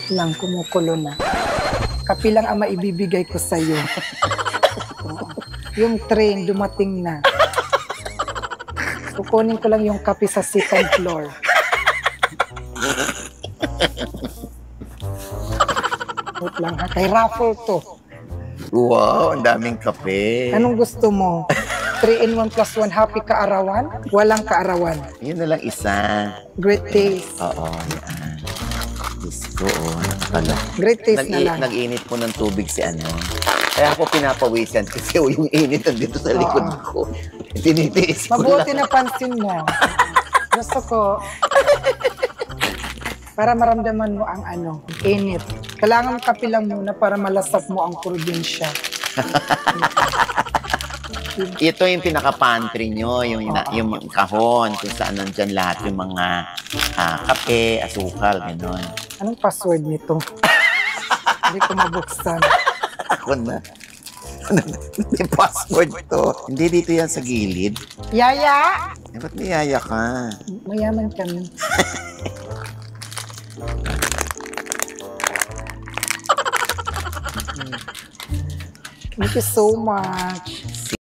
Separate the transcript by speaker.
Speaker 1: Wait lang, kumukulo na. Kape lang ang maibibigay ko sa'yo. Yung train, dumating na. Kukunin ko lang yung kape sa second floor. Wait lang ha, kay raffle to.
Speaker 2: Wow, ang daming kape.
Speaker 1: Anong gusto mo? 3 in 1 plus 1 happy kaarawan? Walang kaarawan.
Speaker 2: Yun na lang isa.
Speaker 1: Great taste.
Speaker 2: Oo, yan. Diyos ko, ano.
Speaker 1: Great taste na lang.
Speaker 2: Nag-init po ng tubig si ano. Kaya ako pinapawisan kasi yung init nandito sa likod ko. Tinitiis ko
Speaker 1: Mabuti
Speaker 2: lang.
Speaker 1: na pansin mo. Gusto ko, para maramdaman mo ang init. Kailangan kape lang muna para malasap mo ang probinsya.
Speaker 2: Ito yung pinaka-pantry nyo, yung kahon, kung saan nandyan lahat yung mga kape, asukal, gano'n.
Speaker 1: Anong password nito? Hindi ko mabuksan.
Speaker 2: Ako na. May password to. Hindi dito yan sa gilid.
Speaker 1: Yaya!
Speaker 2: Eh, ba't may yaya ka?
Speaker 1: Mayaman kami. Thank you so much.